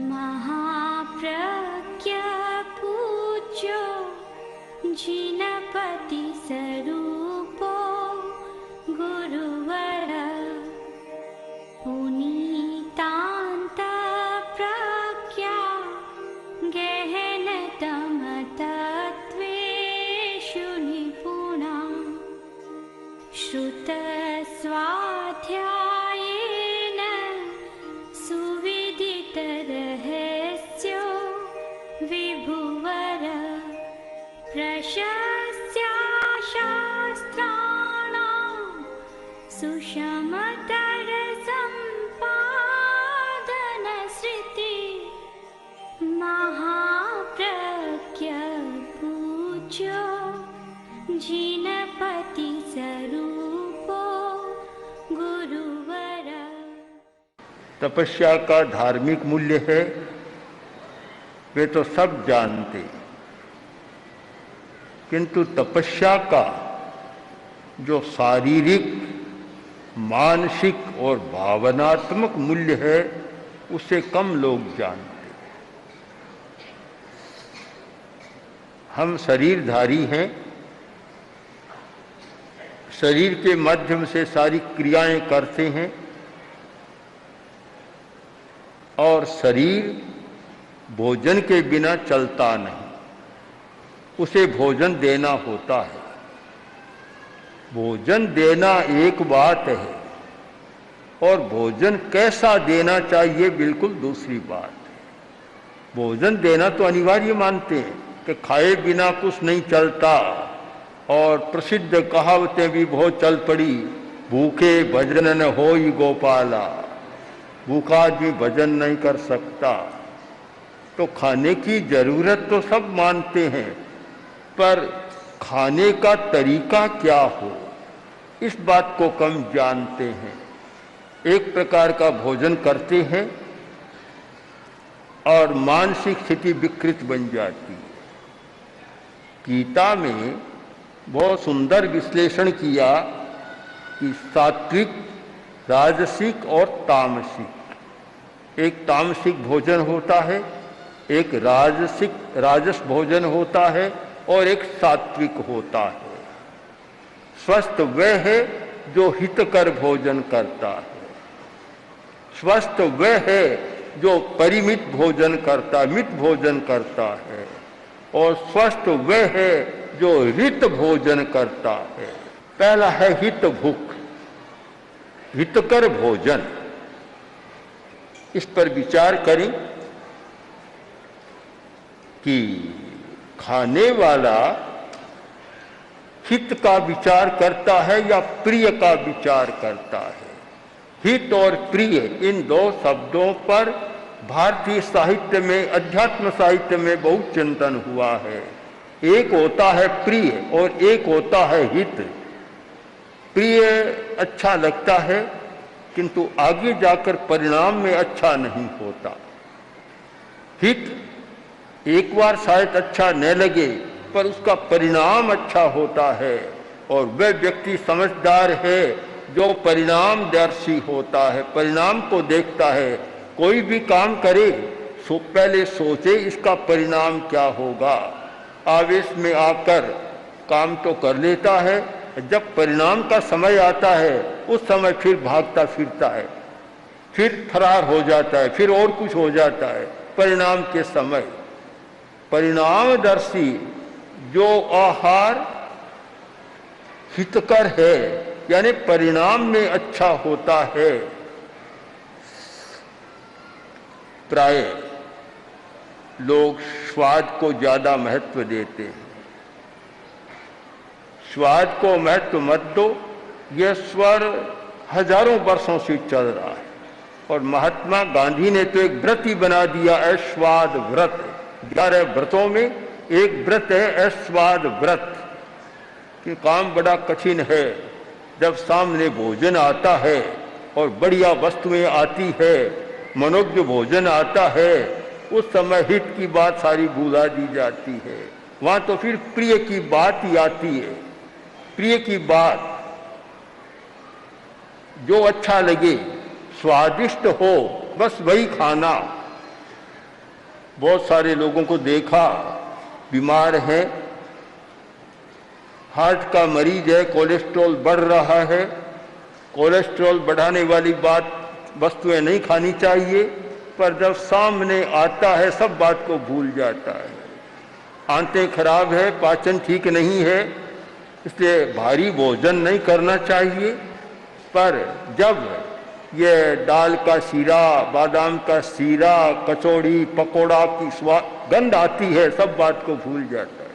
महाप्रज्ञा पूज्यो जिनपति स्वरूपो गुरुवर पुनीतान्त प्रज्ञा गहनतम तत्त्वेषु निपुणा श्रुतस्वाध्यायेन सुविदितरहस्यो विभुवर प्रशस्या शास्त्राणां सुषमतरसम्पादनश्रुति महाप्रज्ञा पूज्यो जिनपति स्वरूपो गुरुवर। तपस्या का धार्मिक मूल्य है वे तो सब जानते, किंतु तपस्या का जो शारीरिक, मानसिक और भावनात्मक मूल्य है उसे कम लोग जानते। हम शरीरधारी हैं, शरीर के माध्यम से सारी क्रियाएं करते हैं और शरीर भोजन के बिना चलता नहीं, उसे भोजन देना होता है। भोजन देना एक बात है और भोजन कैसा देना चाहिए बिल्कुल दूसरी बात है। भोजन देना तो अनिवार्य मानते हैं कि खाए बिना कुछ नहीं चलता, और प्रसिद्ध कहावतें भी बहुत चल पड़ी, भूखे भजन न होई गोपाला, भूखा आदमी भजन नहीं कर सकता। तो खाने की जरूरत तो सब मानते हैं, पर खाने का तरीका क्या हो इस बात को कम जानते हैं। एक प्रकार का भोजन करते हैं और मानसिक स्थिति विकृत बन जाती है। गीता में बहुत सुंदर विश्लेषण किया कि सात्विक, राजसिक और तामसिक। एक तामसिक भोजन होता है, एक राजस भोजन होता है और एक सात्विक होता है। स्वस्थ वह है जो हितकर भोजन करता है, स्वस्थ वह है जो परिमित भोजन करता, मित भोजन करता है, और स्वस्थ वह है जो हित भोजन करता है। पहला है हित भूख, हितकर भोजन। इस पर विचार करें कि खाने वाला हित का विचार करता है या प्रिय का विचार करता है। हित और प्रिय इन दो शब्दों पर भारतीय साहित्य में, अध्यात्म साहित्य में बहुत चिंतन हुआ है। एक होता है प्रिय और एक होता है हित। प्रिय अच्छा लगता है किंतु आगे जाकर परिणाम में अच्छा नहीं होता। हित एक बार शायद अच्छा न लगे पर उसका परिणाम अच्छा होता है, और वह व्यक्ति समझदार है जो परिणामदर्शी होता है, परिणाम को देखता है। कोई भी काम करे पहले सोचे इसका परिणाम क्या होगा। आवेश में आकर काम तो कर लेता है, जब परिणाम का समय आता है उस समय फिर भागता फिरता है, फिर फरार हो जाता है, फिर और कुछ हो जाता है। परिणाम के समय परिणामदर्शी जो आहार हितकर है, यानी परिणाम में अच्छा होता है, प्राय लोग स्वाद को ज्यादा महत्व देते हैं। स्वाद को महत्व मत दो, यह स्वर हजारों वर्षों से चल रहा है। और महात्मा गांधी ने तो एक व्रत ही बना दिया, ऐश्वाद व्रत। 11 व्रतों में एक व्रत है ऐश्वाद व्रत। कि काम बड़ा कठिन है, जब सामने भोजन आता है और बढ़िया वस्तुएं आती है, मनोज्ञ भोजन आता है, उस समय हित की बात सारी भुला दी जाती है। वहां तो फिर प्रिय की बात ही आती है। प्रिय की बात जो अच्छा लगे, स्वादिष्ट हो, बस वही खाना। बहुत सारे लोगों को देखा, बीमार है, हार्ट का मरीज है, कोलेस्ट्रॉल बढ़ रहा है। कोलेस्ट्रॉल बढ़ाने वाली वस्तुएं नहीं खानी चाहिए, पर जब सामने आता है सब बात को भूल जाता है। आंतें खराब है, पाचन ठीक नहीं है, इसलिए भारी भोजन नहीं करना चाहिए। पर जब ये दाल का शीरा, बादाम का शीरा, कचौड़ी, पकोड़ा की गंध आती है, सब बात को भूल जाता है,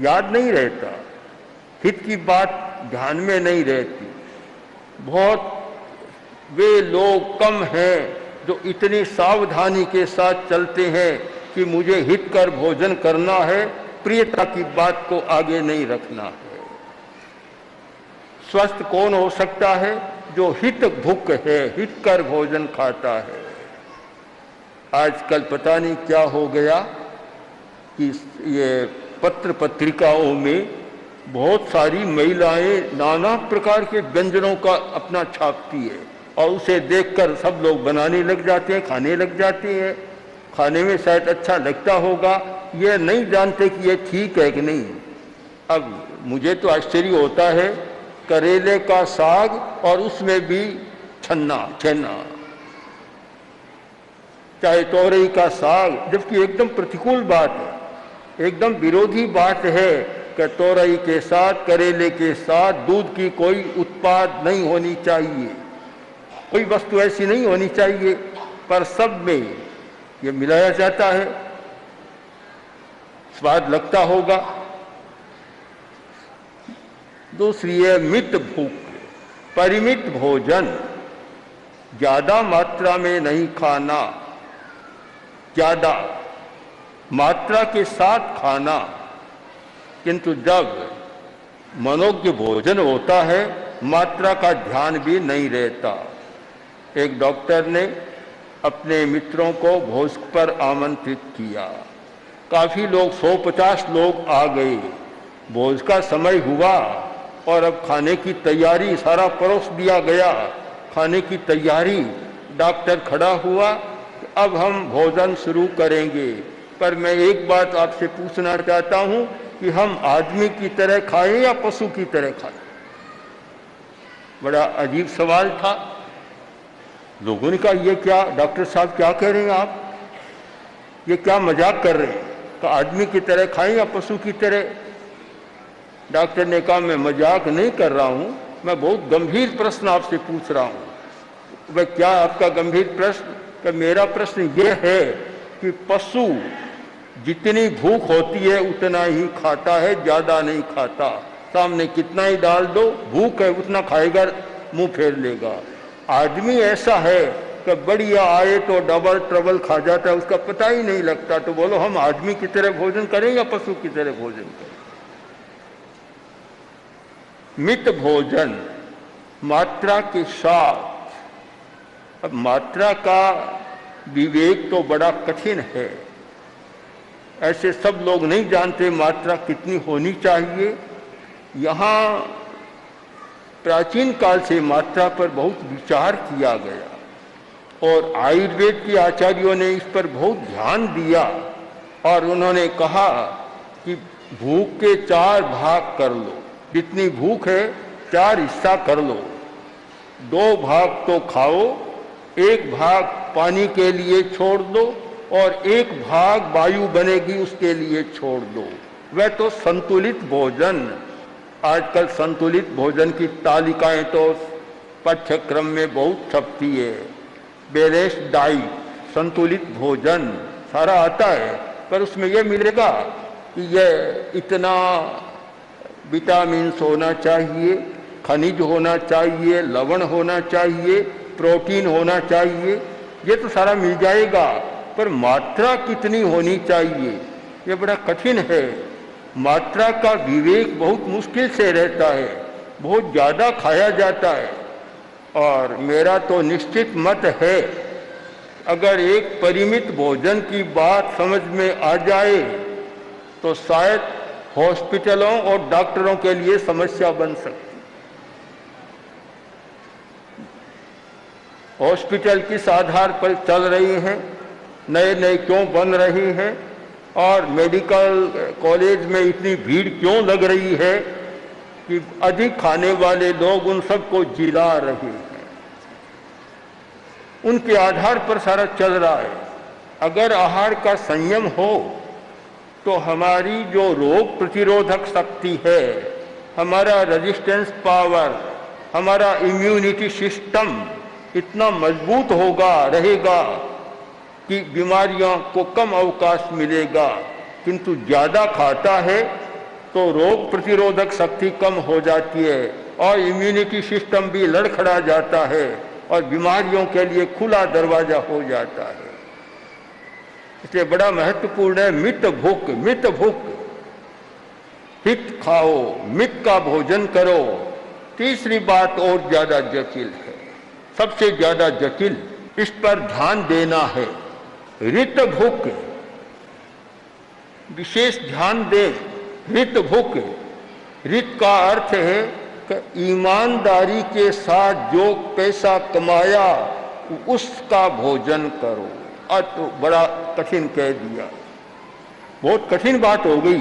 याद नहीं रहता, हित की बात ध्यान में नहीं रहती। बहुत वे लोग कम हैं जो इतनी सावधानी के साथ चलते हैं कि मुझे हित कर भोजन करना है, प्रियता की बात को आगे नहीं रखना है। स्वस्थ कौन हो सकता है? जो हित भुक है, हित कर भोजन खाता है। आजकल पता नहीं क्या हो गया कि ये पत्र पत्रिकाओं में बहुत सारी महिलाएं नाना प्रकार के व्यंजनों का अपना छापती है और उसे देखकर सब लोग बनाने लग जाते हैं, खाने लग जाते हैं। खाने में शायद अच्छा लगता होगा, ये नहीं जानते कि ये ठीक है कि नहीं। अब मुझे तो आश्चर्य होता है, करेले का साग और उसमें भी छन्ना, चाहे तोरई का साग, जबकि एकदम प्रतिकूल बात है, एकदम विरोधी बात है कि तोरई के साथ, करेले के साथ दूध की कोई उत्पाद नहीं होनी चाहिए, कोई वस्तु ऐसी नहीं होनी चाहिए, पर सब में ये मिलाया जाता है, स्वाद लगता होगा। दूसरी है मित भूख, परिमित भोजन, ज्यादा मात्रा में नहीं खाना, ज्यादा मात्रा के साथ खाना, किंतु जब मनोज्ञ भोजन होता है मात्रा का ध्यान भी नहीं रहता। एक डॉक्टर ने अपने मित्रों को भोज पर आमंत्रित किया, काफी लोग, 150 लोग आ गए। भोज का समय हुआ और अब खाने की तैयारी, सारा परोस दिया गया, खाने की तैयारी। डॉक्टर खड़ा हुआ, अब हम भोजन शुरू करेंगे, पर मैं एक बात आपसे पूछना चाहता हूं कि हम आदमी की तरह खाएं या पशु की तरह खाएं? बड़ा अजीब सवाल था। लोगों ने कहा, ये क्या डॉक्टर साहब क्या कह रहे हैं आप, ये क्या मजाक कर रहे हैं, कि आदमी की तरह खाएं या पशु की तरह? डॉक्टर ने कहा, मैं मजाक नहीं कर रहा हूं, मैं बहुत गंभीर प्रश्न आपसे पूछ रहा हूं। वह क्या आपका गंभीर प्रश्न? कि मेरा प्रश्न यह है कि पशु जितनी भूख होती है उतना ही खाता है, ज्यादा नहीं खाता। सामने कितना ही डाल दो, भूख है उतना खाएगा, मुंह फेर लेगा। आदमी ऐसा है कि बढ़िया आए तो डबल ट्रबल खा जाता है, उसका पता ही नहीं लगता। तो बोलो, हम आदमी की तरह भोजन करें या पशु की तरह भोजन करें? मित भोजन, मात्रा के साथ। अब मात्रा का विवेक तो बड़ा कठिन है, ऐसे सब लोग नहीं जानते मात्रा कितनी होनी चाहिए। यहाँ प्राचीन काल से मात्रा पर बहुत विचार किया गया और आयुर्वेद के आचार्यों ने इस पर बहुत ध्यान दिया और उन्होंने कहा कि भूख के 4 भाग कर लो, जितनी भूख है 4 हिस्सा कर लो। 2 भाग तो खाओ, 1 भाग पानी के लिए छोड़ दो और 1 भाग वायु बनेगी उसके लिए छोड़ दो। वह तो संतुलित भोजन। आजकल संतुलित भोजन की तालिकाएं तो पाठ्यक्रम में बहुत छपती है। बैलेंस्ड डाइट, संतुलित भोजन सारा आता है, पर उसमें यह मिलेगा कि यह इतना विटामिन्स होना चाहिए, खनिज होना चाहिए, लवण होना चाहिए, प्रोटीन होना चाहिए, ये तो सारा मिल जाएगा, पर मात्रा कितनी होनी चाहिए ये बड़ा कठिन है। मात्रा का विवेक बहुत मुश्किल से रहता है, बहुत ज़्यादा खाया जाता है। और मेरा तो निश्चित मत है, अगर एक परिमित भोजन की बात समझ में आ जाए तो शायद हॉस्पिटलों और डॉक्टरों के लिए समस्या बन सकती। हॉस्पिटल किस आधार पर चल रही हैं? नए नए क्यों बन रही हैं और मेडिकल कॉलेज में इतनी भीड़ क्यों लग रही है कि अधिक खाने वाले लोग उन सबको जिला रहे हैं। उनके आधार पर सारा चल रहा है। अगर आहार का संयम हो तो हमारी जो रोग प्रतिरोधक शक्ति है, हमारा रेजिस्टेंस पावर, हमारा इम्यूनिटी सिस्टम इतना मजबूत होगा रहेगा कि बीमारियों को कम अवकाश मिलेगा। किंतु ज़्यादा खाता है तो रोग प्रतिरोधक शक्ति कम हो जाती है और इम्यूनिटी सिस्टम भी लड़खड़ा जाता है और बीमारियों के लिए खुला दरवाजा हो जाता है। इसलिए बड़ा महत्वपूर्ण है मित भूख, मित भूख, हित खाओ, मित का भोजन करो। तीसरी बात और ज्यादा जटिल है, सबसे ज्यादा जटिल, इस पर ध्यान देना है। ऋत भूख, विशेष ध्यान दें। ऋत भूख, ऋत का अर्थ है कि ईमानदारी के साथ जो पैसा कमाया उसका भोजन करो। आज तो बड़ा कठिन कह दिया, बहुत कठिन बात हो गई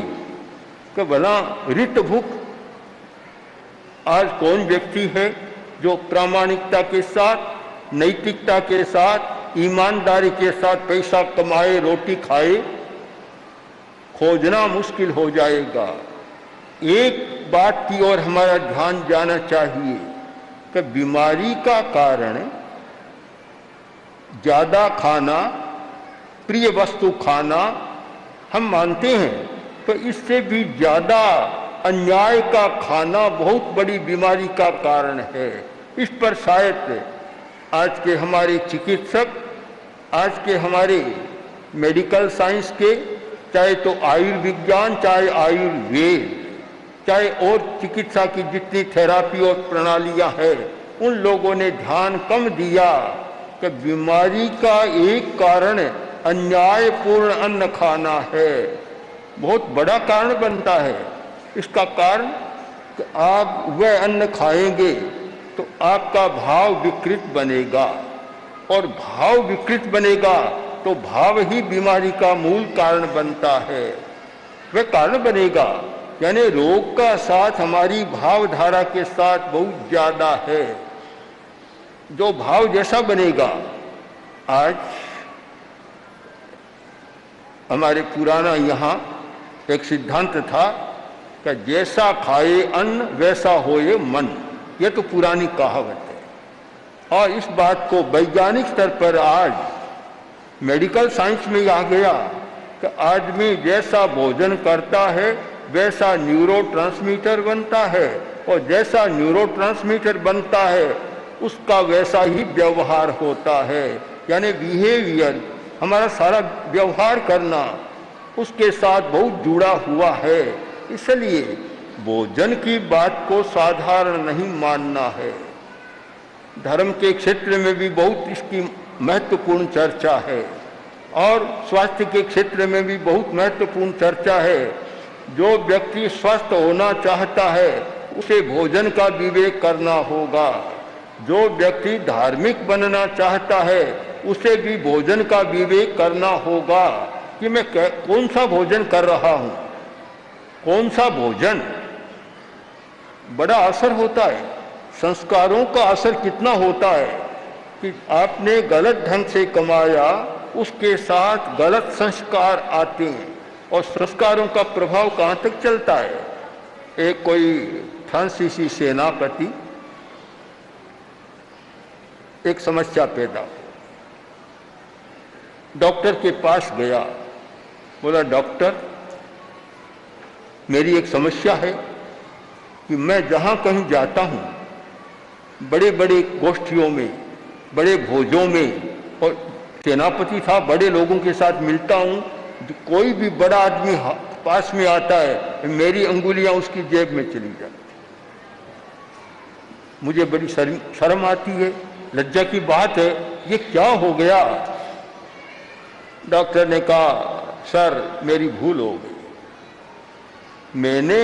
कि भला ऋत भूख। आज कौन व्यक्ति है जो प्रामाणिकता के साथ, नैतिकता के साथ, ईमानदारी के साथ पैसा कमाए, रोटी खाए? खोजना मुश्किल हो जाएगा। एक बात की ओर हमारा ध्यान जाना चाहिए कि बीमारी का कारण ज्यादा खाना, प्रिय वस्तु खाना, हम मानते हैं, तो इससे भी ज्यादा अन्याय का खाना बहुत बड़ी बीमारी का कारण है। इस पर शायद आज के हमारे चिकित्सक, आज के हमारे मेडिकल साइंस के, चाहे तो आयुर्विज्ञान, चाहे आयुर्वेद, चाहे और चिकित्सा की जितनी थेरापी और प्रणालियां हैं, उन लोगों ने ध्यान कम दिया कि बीमारी का एक कारण अन्यायपूर्ण अन्न खाना है, बहुत बड़ा कारण बनता है। इसका कारण कि आप वह अन्न खाएंगे तो आपका भाव विकृत बनेगा, और भाव विकृत बनेगा तो भाव ही बीमारी का मूल कारण बनता है। वह कारण बनेगा, यानी रोग का साथ हमारी भावधारा के साथ बहुत ज्यादा है। जो भाव जैसा बनेगा, आज हमारे पुराना यहाँ एक सिद्धांत था कि जैसा खाए अन्न वैसा होए मन। यह तो पुरानी कहावत है और इस बात को वैज्ञानिक स्तर पर आज मेडिकल साइंस में आ गया कि आदमी जैसा भोजन करता है वैसा न्यूरोट्रांसमीटर बनता है, और जैसा न्यूरोट्रांसमीटर बनता है उसका वैसा ही व्यवहार होता है। यानी बिहेवियर, हमारा सारा व्यवहार करना उसके साथ बहुत जुड़ा हुआ है। इसलिए भोजन की बात को साधारण नहीं मानना है। धर्म के क्षेत्र में भी बहुत इसकी महत्वपूर्ण चर्चा है और स्वास्थ्य के क्षेत्र में भी बहुत महत्वपूर्ण चर्चा है। जो व्यक्ति स्वस्थ होना चाहता है उसे भोजन का विवेक करना होगा। जो व्यक्ति धार्मिक बनना चाहता है उसे भी भोजन का विवेक करना होगा कि मैं कौन सा भोजन कर रहा हूँ। कौन सा भोजन, बड़ा असर होता है। संस्कारों का असर कितना होता है कि आपने गलत ढंग से कमाया, उसके साथ गलत संस्कार आते हैं और संस्कारों का प्रभाव कहाँ तक चलता है। एक कोई फ्रांसीसी सेनापति, एक समस्या पैदा हो, डॉक्टर के पास गया, बोला डॉक्टर मेरी एक समस्या है कि मैं जहाँ कहीं जाता हूँ, बड़े बड़े गोष्ठियों में, बड़े भोजों में, और सेनापति था, बड़े लोगों के साथ मिलता हूँ, कोई भी बड़ा आदमी पास में आता है मेरी अंगुलियां उसकी जेब में चली जाती, मुझे बड़ी शर्म आती है, लज्जा की बात है, ये क्या हो गया। डॉक्टर ने कहा सर मेरी भूल हो गई, मैंने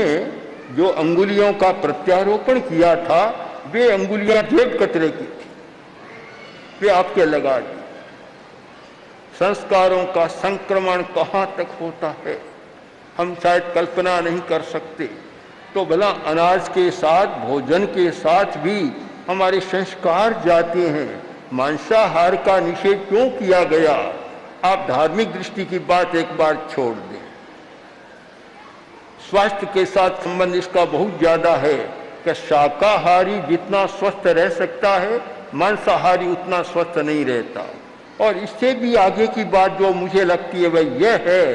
जो अंगुलियों का प्रत्यारोपण किया था वे अंगुलियां जेब कतरे की थी, वे आपके लगा दी। संस्कारों का संक्रमण कहाँ तक होता है हम शायद कल्पना नहीं कर सकते। तो भला अनाज के साथ, भोजन के साथ भी हमारे संस्कार जाते हैं। मांसाहार का निषेध क्यों किया गया? आप धार्मिक दृष्टि की बात एक बार छोड़ दें, स्वास्थ्य के साथ संबंध इसका बहुत ज्यादा है कि शाकाहारी जितना स्वस्थ रह सकता है, मांसाहारी उतना स्वस्थ नहीं रहता। और इससे भी आगे की बात जो मुझे लगती है वह यह है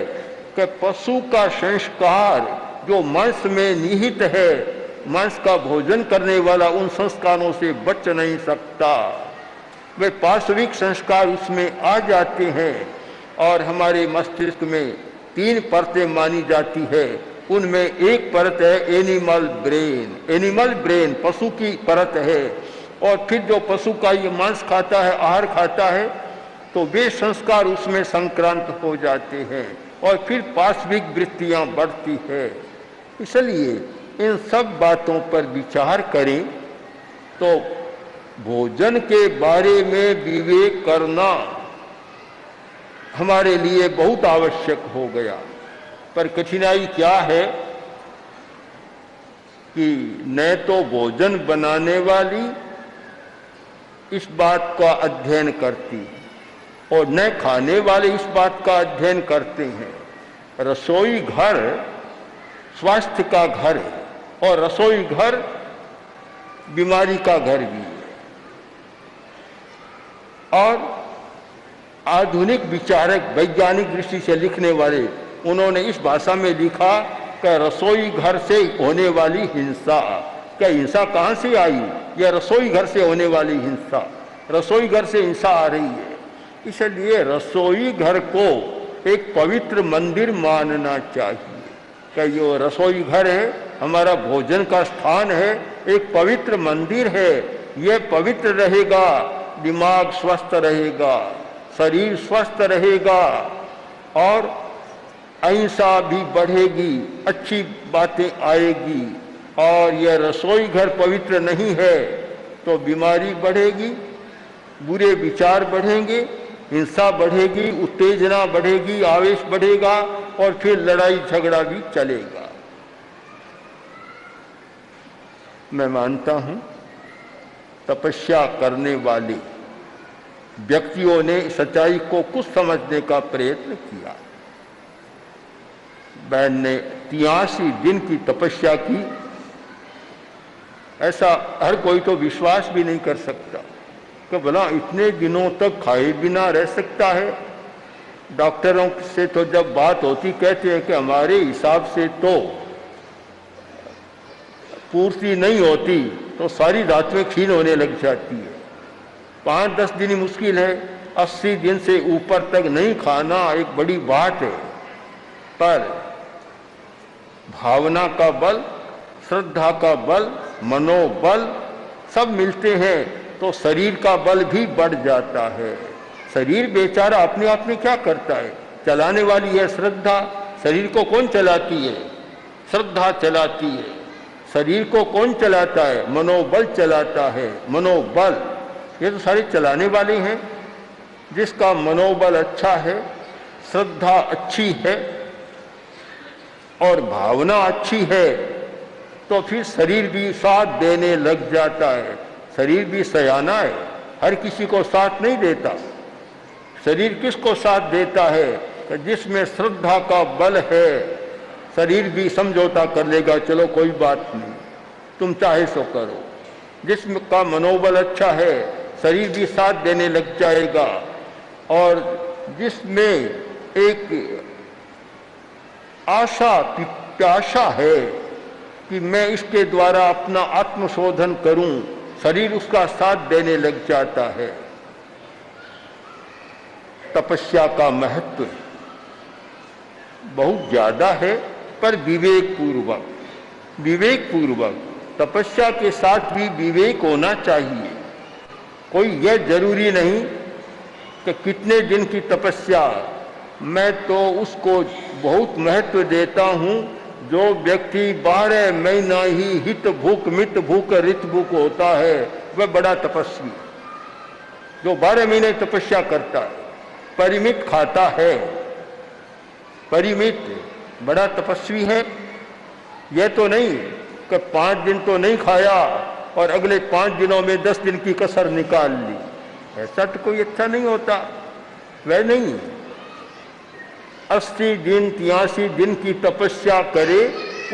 कि पशु का संस्कार जो मांस में निहित है, मांस का भोजन करने वाला उन संस्कारों से बच नहीं सकता। वे पार्श्विक संस्कार उसमें आ जाते हैं और हमारे मस्तिष्क में 3 परतें मानी जाती है। उनमें एक परत है एनिमल ब्रेन, एनिमल ब्रेन पशु की परत है। और फिर जो पशु का ये मांस खाता है, आहार खाता है, तो वे संस्कार उसमें संक्रांत हो जाते हैं और फिर पार्श्विक वृत्तियां बढ़ती है। इसलिए इन सब बातों पर विचार करें तो भोजन के बारे में विवेक करना हमारे लिए बहुत आवश्यक हो गया। पर कठिनाई क्या है कि न तो भोजन बनाने वाली इस बात का अध्ययन करती और न खाने वाले इस बात का अध्ययन करते हैं। रसोई घर स्वास्थ्य का घर है और रसोई घर बीमारी का घर भी है। और आधुनिक विचारक वैज्ञानिक दृष्टि से लिखने वाले उन्होंने इस भाषा में लिखा कि रसोई घर से होने वाली हिंसा। क्या हिंसा कहाँ से आई? यह रसोई घर से होने वाली हिंसा, रसोई घर से हिंसा आ रही है। इसलिए रसोई घर को एक पवित्र मंदिर मानना चाहिए कि ये रसोई घर है, हमारा भोजन का स्थान है, एक पवित्र मंदिर है। ये पवित्र रहेगा, दिमाग स्वस्थ रहेगा, शरीर स्वस्थ रहेगा और अहिंसा भी बढ़ेगी, अच्छी बातें आएगी। और यह रसोई घर पवित्र नहीं है तो बीमारी बढ़ेगी, बुरे विचार बढ़ेंगे, हिंसा बढ़ेगी, उत्तेजना बढ़ेगी, आवेश बढ़ेगा और फिर लड़ाई झगड़ा भी चलेगा। मैं मानता हूं तपस्या करने वाले व्यक्तियों ने सच्चाई को कुछ समझने का प्रयत्न किया। बहन ने 83 दिन की तपस्या की। ऐसा हर कोई तो विश्वास भी नहीं कर सकता कि भला इतने दिनों तक खाए बिना रह सकता है। डॉक्टरों से तो जब बात होती कहते हैं कि हमारे हिसाब से तो पूर्ति नहीं होती तो सारी रात में क्षीण होने लग जाती है। 5-10 दिन ही मुश्किल है, 80 दिन से ऊपर तक नहीं खाना एक बड़ी बात है। पर भावना का बल, श्रद्धा का बल, मनोबल सब मिलते हैं तो शरीर का बल भी बढ़ जाता है। शरीर बेचारा अपने आप में क्या करता है? चलाने वाली है श्रद्धा। शरीर को कौन चलाती है? श्रद्धा चलाती है। शरीर को कौन चलाता है? मनोबल चलाता है। मनोबल ये तो सारे चलाने वाले हैं। जिसका मनोबल अच्छा है, श्रद्धा अच्छी है और भावना अच्छी है तो फिर शरीर भी साथ देने लग जाता है। शरीर भी सयाना है, हर किसी को साथ नहीं देता। शरीर किसको साथ देता है? कि जिसमें श्रद्धा का बल है। शरीर भी समझौता कर लेगा, चलो कोई बात नहीं, तुम चाहे सो करो। जिसका मनोबल अच्छा है, शरीर भी साथ देने लग जाएगा। और जिसमें एक आशा प्यासा है कि मैं इसके द्वारा अपना आत्मशोधन करूं, शरीर उसका साथ देने लग जाता है। तपस्या का महत्व बहुत ज्यादा है, पर विवेक पूर्वक तपस्या के साथ भी विवेक होना चाहिए। कोई यह जरूरी नहीं कि कितने दिन की तपस्या, मैं तो उसको बहुत महत्व देता हूं जो व्यक्ति 12 महीना ही हित भूख मित भूख रित भूख होता है, वह बड़ा तपस्वी। जो 12 महीने तपस्या करता है परिमित खाता है, परिमित, बड़ा तपस्वी है। यह तो नहीं कि 5 दिन तो नहीं खाया और अगले 5 दिनों में 10 दिन की कसर निकाल ली, ऐसा तो कोई अच्छा नहीं होता। वह नहीं, 80 दिन 83 दिन की तपस्या करे,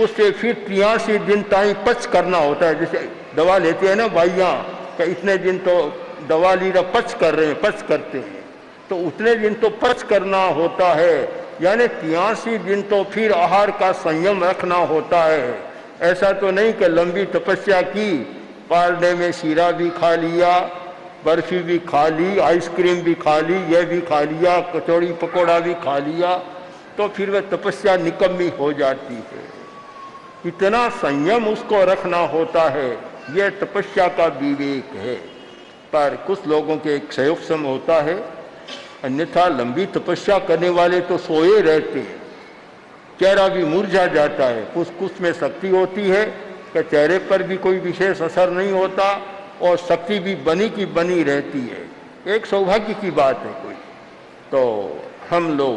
उससे फिर 83 दिन ताई पच करना होता है। जैसे दवा लेते हैं ना भाइयाँ, कि इतने दिन तो दवा ली रहा, पच कर रहे हैं, पच करते हैं, तो उतने दिन तो पच करना होता है। यानी 83 दिन तो फिर आहार का संयम रखना होता है। ऐसा तो नहीं कि लंबी तपस्या की, पारने में शीरा भी खा लिया, बर्फी भी खा ली, आइसक्रीम भी खा ली, यह भी खा लिया, कचौड़ी पकौड़ा भी खा लिया, तो फिर वह तपस्या निकम्मी हो जाती है। इतना संयम उसको रखना होता है, यह तपस्या का विवेक है। पर कुछ लोगों के एक संयोग होता है, अन्यथा लंबी तपस्या करने वाले तो सोए रहते हैं, चेहरा भी मुरझा जाता है। कुछ में शक्ति होती है कि चेहरे पर भी कोई विशेष असर नहीं होता और शक्ति भी बनी की बनी रहती है। एक सौभाग्य की बात है कोई। तो हम लोग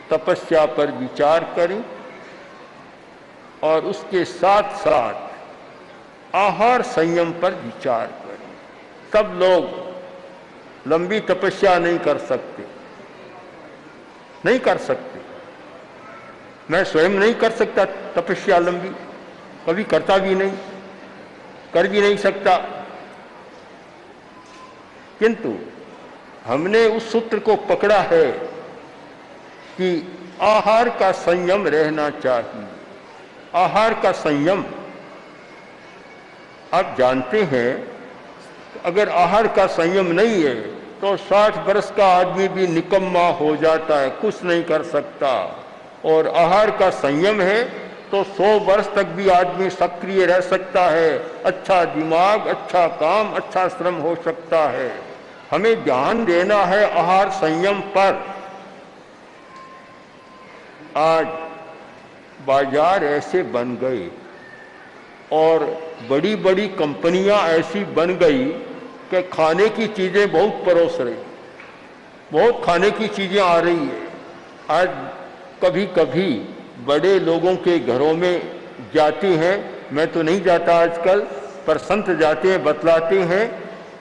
तपस्या पर विचार करें और उसके साथ साथ आहार संयम पर विचार करें। सब लोग लंबी तपस्या नहीं कर सकते, नहीं कर सकते। मैं स्वयं नहीं कर सकता तपस्या लंबी, कभी करता भी नहीं, कर भी नहीं सकता। किंतु हमने उस सूत्र को पकड़ा है कि आहार का संयम रहना चाहिए। आहार का संयम, आप जानते हैं, अगर आहार का संयम नहीं है तो 60 वर्ष का आदमी भी निकम्मा हो जाता है, कुछ नहीं कर सकता। और आहार का संयम है तो 100 वर्ष तक भी आदमी सक्रिय रह सकता है, अच्छा दिमाग, अच्छा काम, अच्छा श्रम हो सकता है। हमें ध्यान देना है आहार संयम पर। आज बाजार ऐसे बन गए और बड़ी बड़ी कंपनियां ऐसी बन गई कि खाने की चीजें बहुत परोस रही, बहुत खाने की चीजें आ रही है। आज कभी कभी बड़े लोगों के घरों में जाती हैं, मैं तो नहीं जाता आजकल, पर संत जाते हैं, बतलाते हैं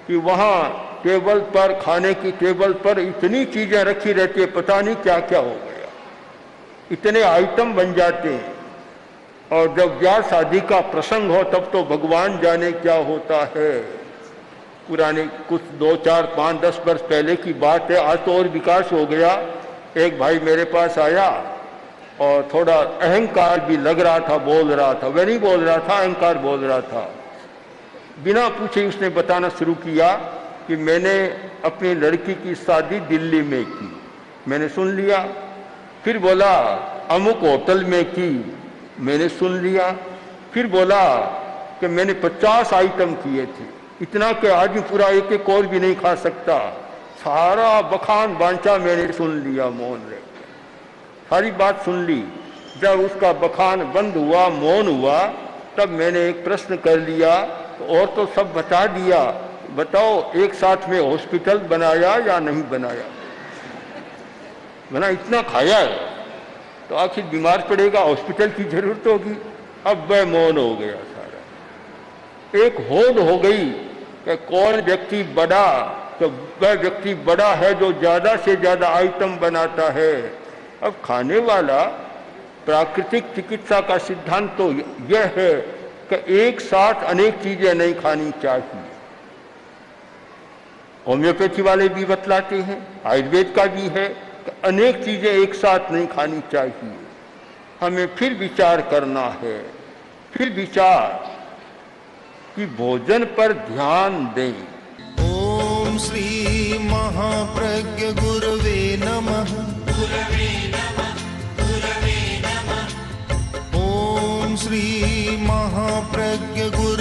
कि वहाँ टेबल पर, खाने की टेबल पर इतनी चीजें रखी रहती है, पता नहीं क्या क्या हो गया, इतने आइटम बन जाते हैं। और जब ब्याह शादी का प्रसंग हो तब तो भगवान जाने क्या होता है। पुराने कुछ 2, 4, 5, 10 वर्ष पहले की बात है, आज तो और विकास हो गया। एक भाई मेरे पास आया और थोड़ा अहंकार भी लग रहा था, बोल रहा था, वह नहीं बोल रहा था, अहंकार बोल रहा था। बिना पूछे उसने बताना शुरू किया कि मैंने अपनी लड़की की शादी दिल्ली में की। मैंने सुन लिया। फिर बोला अमुक होटल में की, मैंने सुन लिया। फिर बोला कि मैंने 50 आइटम किए थे, इतना कि आदमी पूरा एक एक और भी नहीं खा सकता। सारा बखान बांचा मैंने सुन लिया, मौन रह गया, सारी बात सुन ली। जब उसका बखान बंद हुआ, मौन हुआ, तब मैंने एक प्रश्न कर लिया, तो और तो सब बता दिया, बताओ एक साथ में हॉस्पिटल बनाया या नहीं बनाया? बना इतना खाया है तो आखिर बीमार पड़ेगा, हॉस्पिटल की जरूरत होगी। अब वह मौन हो गया सारा। एक होड़ हो गई कि कौन व्यक्ति बड़ा, तो वह व्यक्ति बड़ा है जो ज्यादा से ज्यादा आइटम बनाता है। अब खाने वाला, प्राकृतिक चिकित्सा का सिद्धांत तो यह है कि एक साथ अनेक चीजें नहीं खानी चाहिए। होम्योपैथी वाले भी बतलाते हैं, आयुर्वेद का भी है, अनेक चीजें एक साथ नहीं खानी चाहिए। हमें फिर विचार करना है, फिर विचार कि भोजन पर ध्यान दें। ओम श्री महाप्रज्ञ गुरवे नमः। गुरवे नमः, गुरवे नमः। ओम श्री महाप्रज्ञ गुरवे